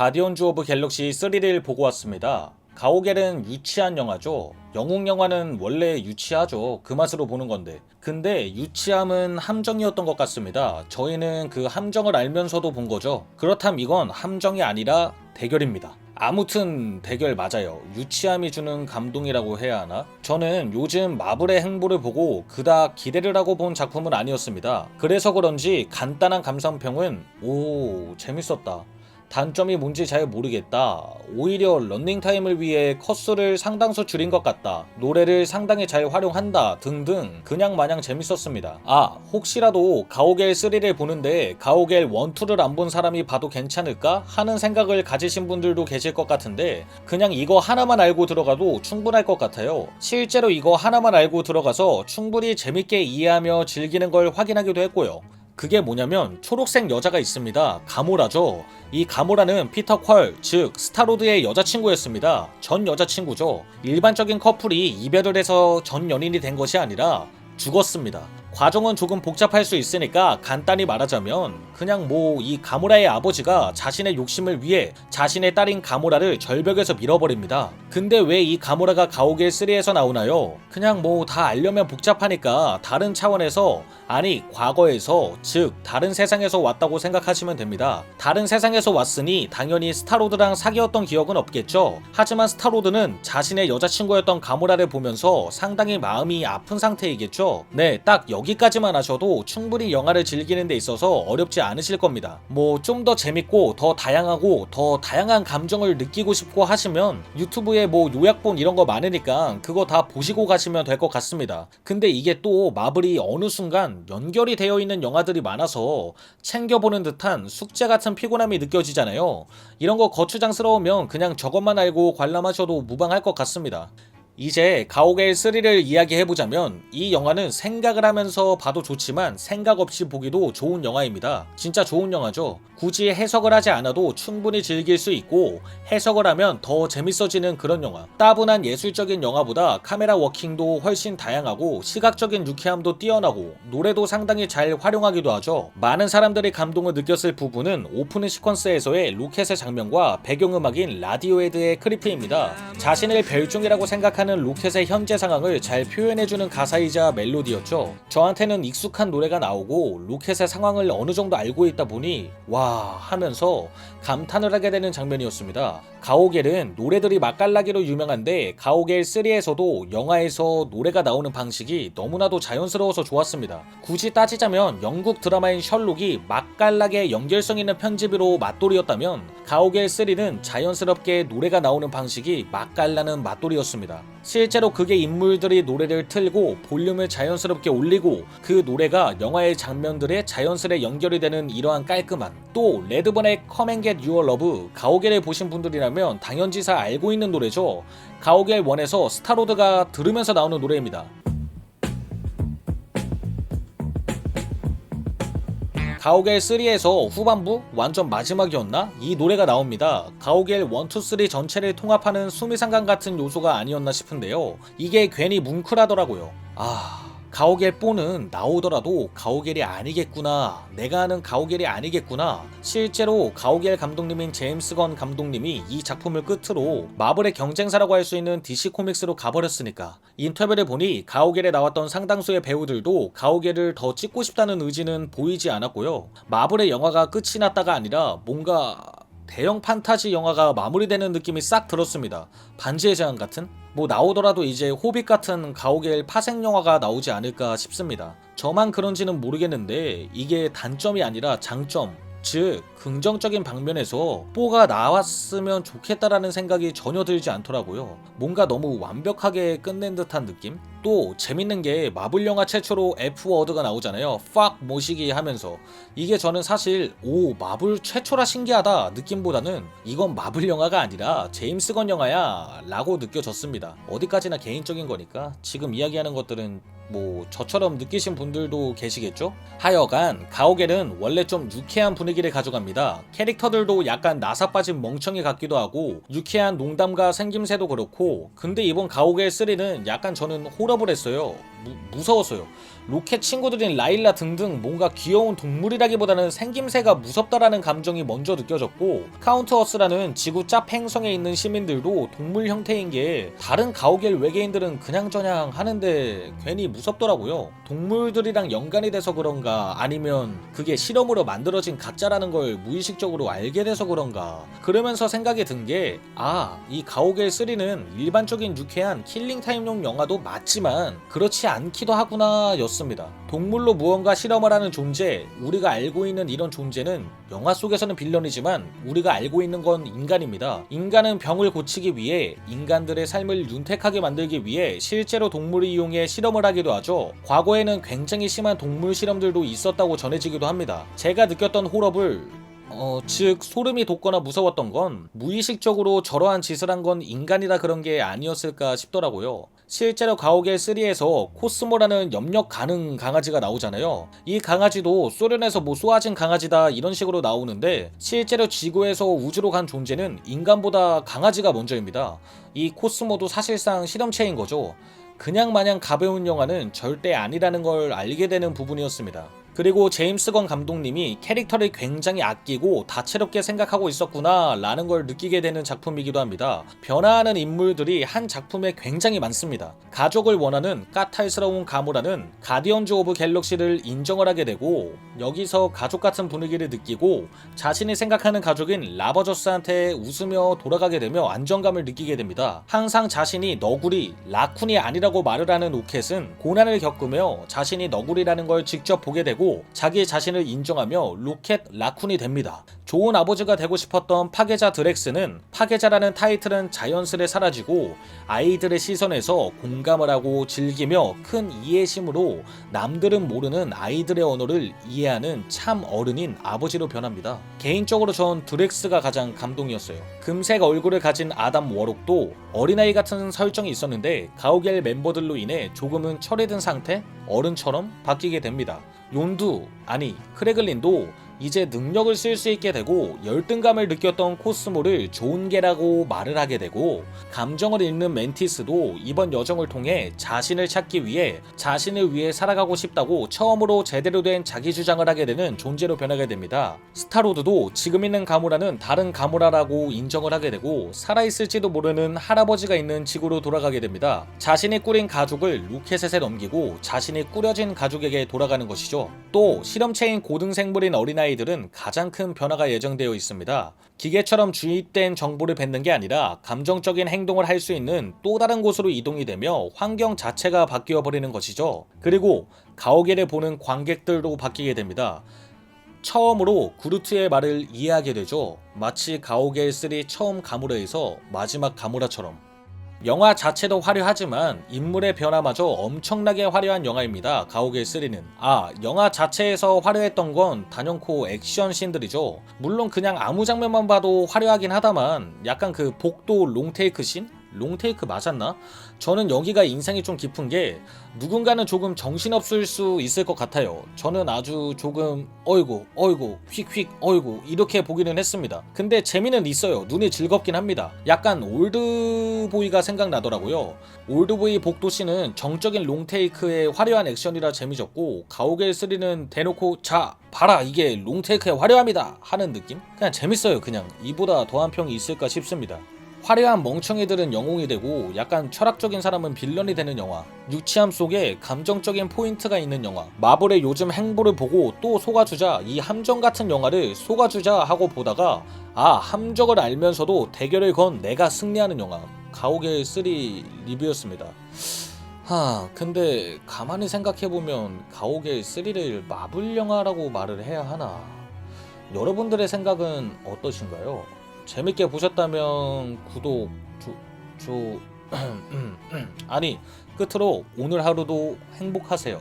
가디언즈 오브 갤럭시 3를 보고 왔습니다. 가오갤은 유치한 영화죠. 영웅 영화는 원래 유치하죠. 그 맛으로 보는 건데. 근데 유치함은 함정이었던 것 같습니다. 저희는 그 함정을 알면서도 본 거죠. 그렇다면 이건 함정이 아니라 대결입니다. 아무튼 대결 맞아요. 유치함이 주는 감동이라고 해야 하나? 저는 요즘 마블의 행보를 보고 그닥 기대를 하고 본 작품은 아니었습니다. 그래서 그런지 간단한 감상평은 오, 재밌었다. 단점이 뭔지 잘 모르겠다. 오히려 런닝타임을 위해 컷수를 상당수 줄인 것 같다. 노래를 상당히 잘 활용한다. 등등 그냥 마냥 재밌었습니다. 아, 혹시라도 가오갤 3를 보는데 가오갤 1, 2를 안 본 사람이 봐도 괜찮을까? 하는 생각을 가지신 분들도 계실 것 같은데 그냥 이거 하나만 알고 들어가도 충분할 것 같아요. 실제로 이거 하나만 알고 들어가서 충분히 재밌게 이해하며 즐기는 걸 확인하기도 했고요. 그게 뭐냐면 초록색 여자가 있습니다. 가모라죠. 이 가모라는 피터 퀄, 즉 스타로드의 여자친구였습니다. 전 여자친구죠. 일반적인 커플이 이별을 해서 전 연인이 된 것이 아니라 죽었습니다. 과정은 조금 복잡할 수 있으니까 간단히 말하자면 그냥 이 가모라의 아버지가 자신의 욕심을 위해 자신의 딸인 가모라를 절벽에서 밀어버립니다. 근데 왜 이 가모라가 가오갤 3에서 나오나요? 그냥 다 알려면 복잡하니까 다른 차원에서, 아니 과거에서, 즉 다른 세상에서 왔다고 생각하시면 됩니다. 다른 세상에서 왔으니 당연히 스타로드랑 사귀었던 기억은 없겠죠. 하지만 스타로드는 자신의 여자친구였던 가모라를 보면서 상당히 마음이 아픈 상태이겠죠. 네, 딱 여기까지만 하셔도 충분히 영화를 즐기는 데 있어서 어렵지 않으실 겁니다. 좀 더 재밌고 더 다양하고 더 다양한 감정을 느끼고 싶고 하시면 유튜브에 요약본 이런 거 많으니까 그거 다 보시고 가시면 될 것 같습니다. 근데 이게 또 마블이 어느 순간 연결이 되어 있는 영화들이 많아서 챙겨보는 듯한 숙제 같은 피곤함이 느껴지잖아요. 이런 거 거추장스러우면 그냥 저것만 알고 관람하셔도 무방할 것 같습니다. 이제 가오갤 3를 이야기해보자면 이 영화는 생각을 하면서 봐도 좋지만 생각 없이 보기도 좋은 영화입니다. 진짜 좋은 영화죠. 굳이 해석을 하지 않아도 충분히 즐길 수 있고 해석을 하면 더 재밌어지는 그런 영화. 따분한 예술적인 영화보다 카메라 워킹도 훨씬 다양하고 시각적인 유쾌함도 뛰어나고 노래도 상당히 잘 활용하기도 하죠. 많은 사람들이 감동을 느꼈을 부분은 오프닝 시퀀스에서의 로켓의 장면과 배경음악인 라디오헤드의 크리프입니다. 자신을 별종이라고 생각하는 로켓의 현재 상황을 잘 표현해주는 가사이자 멜로디였죠. 저한테는 익숙한 노래가 나오고 로켓의 상황을 어느 정도 알고 있다 보니 와 하면서 감탄을 하게 되는 장면이었습니다. 가오갤은 노래들이 맛깔나기로 유명한데 가오갤 3에서도 영화에서 노래가 나오는 방식이 너무나도 자연스러워서 좋았습니다. 굳이 따지자면 영국 드라마인 셜록이 맛깔나게 연결성 있는 편집으로 맛돌이였다면 가오갤 3는 자연스럽게 노래가 나오는 방식이 맛깔나는 맛돌이였습니다. 실제로 그게 인물들이 노래를 틀고 볼륨을 자연스럽게 올리고 그 노래가 영화의 장면들에 자연스레 연결이 되는 이러한 깔끔함. 또 레드본의 Come and Get Your Love, 가오갤을 보신 분들이라면 당연지사 알고 있는 노래죠. 가오갤 1에서 스타로드가 들으면서 나오는 노래입니다. 가오갤 3에서 후반부? 완전 마지막이었나? 이 노래가 나옵니다. 가오갤 1, 2, 3 전체를 통합하는 수미상관 같은 요소가 아니었나 싶은데요. 이게 괜히 뭉클하더라고요. 가오갤 4는 나오더라도 가오갤이 아니겠구나. 내가 아는 가오갤이 아니겠구나. 실제로 가오갤 감독님인 제임스 건 감독님이 이 작품을 끝으로 마블의 경쟁사라고 할 수 있는 DC 코믹스로 가버렸으니까. 인터뷰를 보니 가오갤에 나왔던 상당수의 배우들도 가오갤을 더 찍고 싶다는 의지는 보이지 않았고요. 마블의 영화가 끝이 났다가 아니라 뭔가 대형 판타지 영화가 마무리되는 느낌이 싹 들었습니다. 반지의 제왕 같은? 나오더라도 이제 호빗 같은 가오갤 파생 영화가 나오지 않을까 싶습니다. 저만 그런지는 모르겠는데 이게 단점이 아니라 장점, 즉 긍정적인 방면에서 4가 나왔으면 좋겠다라는 생각이 전혀 들지 않더라고요. 뭔가 너무 완벽하게 끝낸 듯한 느낌? 또 재밌는 게 마블 영화 최초로 F워드가 나오잖아요. fuck 모시기 하면서. 이게 저는 사실 마블 최초라 신기하다 느낌보다는 이건 마블 영화가 아니라 제임스 건 영화야 라고 느껴졌습니다. 어디까지나 개인적인 거니까 지금 이야기하는 것들은 저처럼 느끼신 분들도 계시겠죠? 하여간 가오갤은 원래 좀 유쾌한 분위기를 가져갑니다. 캐릭터들도 약간 나사 빠진 멍청이 같기도 하고 유쾌한 농담과 생김새도 그렇고, 근데 이번 가오갤 3는 약간 저는 홀업을 했어요. 무서웠어요. 로켓 친구들인 라일라 등등 뭔가 귀여운 동물이라기보다는 생김새가 무섭다라는 감정이 먼저 느껴졌고, 카운트어스라는 지구 짭 행성에 있는 시민들도 동물 형태인 게 다른 가오갤 외계인들은 그냥저냥 하는데 괜히 무섭더라고요. 동물들이랑 연관이 돼서 그런가, 아니면 그게 실험으로 만들어진 가짜라는 걸 무의식적으로 알게 돼서 그런가, 그러면서 생각이 든 게, 이 가오갤 3는 일반적인 유쾌한 킬링타임용 영화도 맞지만 그렇지 않기도 하구나 였습니다. 동물로 무언가 실험을 하는 존재, 우리가 알고 있는 이런 존재는 영화 속에서는 빌런이지만 우리가 알고 있는 건 인간입니다. 인간은 병을 고치기 위해, 인간들의 삶을 윤택하게 만들기 위해 실제로 동물을 이용해 실험을 하기도 하죠. 과거에는 굉장히 심한 동물 실험들도 있었다고 전해지기도 합니다. 제가 느꼈던 호러블, 즉 소름이 돋거나 무서웠던 건 무의식적으로 저러한 짓을 한 건 인간이라 그런 게 아니었을까 싶더라고요. 실제로 가오갤 3에서 코스모라는 염력 가능 강아지가 나오잖아요. 이 강아지도 소련에서 뭐 쏘아진 강아지다 이런 식으로 나오는데, 실제로 지구에서 우주로 간 존재는 인간보다 강아지가 먼저입니다. 이 코스모도 사실상 실험체인 거죠. 그냥 마냥 가벼운 영화는 절대 아니라는 걸 알게 되는 부분이었습니다. 그리고 제임스 건 감독님이 캐릭터를 굉장히 아끼고 다채롭게 생각하고 있었구나 라는 걸 느끼게 되는 작품이기도 합니다. 변화하는 인물들이 한 작품에 굉장히 많습니다. 가족을 원하는 까탈스러운 가모라는 가디언즈 오브 갤럭시를 인정을 하게 되고, 여기서 가족 같은 분위기를 느끼고 자신이 생각하는 가족인 라버저스한테 웃으며 돌아가게 되며 안정감을 느끼게 됩니다. 항상 자신이 너구리, 라쿤이 아니라고 말을 하는 오켓은 고난을 겪으며 자신이 너구리라는 걸 직접 보게 되고 자기 자신을 인정하며 로켓 라쿤이 됩니다. 좋은 아버지가 되고 싶었던 파괴자 드렉스는 파괴자라는 타이틀은 자연스레 사라지고 아이들의 시선에서 공감을 하고 즐기며 큰 이해심으로 남들은 모르는 아이들의 언어를 이해하는 참 어른인 아버지로 변합니다. 개인적으로 전 드렉스가 가장 감동이었어요. 금색 얼굴을 가진 아담 워록도 어린아이 같은 설정이 있었는데 가오갤 멤버들로 인해 조금은 철이 든 상태? 어른처럼 바뀌게 됩니다. 욘두, 아니 크레글린도 이제 능력을 쓸 수 있게 되고 열등감을 느꼈던 코스모를 좋은 개라고 말을 하게 되고, 감정을 읽는 멘티스도 이번 여정을 통해 자신을 찾기 위해 자신을 위해 살아가고 싶다고 처음으로 제대로 된 자기 주장을 하게 되는 존재로 변하게 됩니다. 스타로드도 지금 있는 가모라는 다른 가모라라고 인정을 하게 되고 살아있을지도 모르는 할아버지가 있는 지구로 돌아가게 됩니다. 자신이 꾸린 가족을 루켓에 넘기고 자신이 꾸려진 가족에게 돌아가는 것이죠. 또 실험체인 고등생물인 어린아이들은 가장 큰 변화가 예정되어 있습니다. 기계처럼 주입된 정보를 뱉는 게 아니라 감정적인 행동을 할 수 있는 또 다른 곳으로 이동이 되며 환경 자체가 바뀌어 버리는 것이죠. 그리고 가오갤을 보는 관객들도 바뀌게 됩니다. 처음으로 구루트의 말을 이해하게 되죠. 마치 가오갤 3 처음 가무라에서 마지막 가무라처럼. 영화 자체도 화려하지만 인물의 변화마저 엄청나게 화려한 영화입니다. 가오갤 3는. 영화 자체에서 화려했던 건 단연코 액션 씬들이죠. 물론 그냥 아무 장면만 봐도 화려하긴 하다만 약간 그 복도 롱테이크 씬? 롱테이크 맞았나? 저는 여기가 인상이 좀 깊은 게, 누군가는 조금 정신없을 수 있을 것 같아요. 저는 아주 조금 어이구 휙휙 어이구 이렇게 보기는 했습니다. 근데 재미는 있어요. 눈이 즐겁긴 합니다. 약간 올드보이가 생각나더라고요. 올드보이 복도씬은 정적인 롱테이크의 화려한 액션이라 재미졌고, 가오갤 3는 대놓고 자 봐라 이게 롱테이크의 화려함이다 하는 느낌? 그냥 재밌어요. 그냥 이보다 더한 평이 있을까 싶습니다. 화려한 멍청이들은 영웅이 되고 약간 철학적인 사람은 빌런이 되는 영화, 유치함 속에 감정적인 포인트가 있는 영화, 마블의 요즘 행보를 보고 또 속아주자, 이 함정 같은 영화를 속아주자 하고 보다가 함정을 알면서도 대결을 건 내가 승리하는 영화, 가오갤 3 리뷰였습니다. 근데 가만히 생각해보면 가오갤 3를 마블 영화라고 말을 해야 하나? 여러분들의 생각은 어떠신가요? 재밌게 보셨다면 구독, 아니 끝으로 오늘 하루도 행복하세요.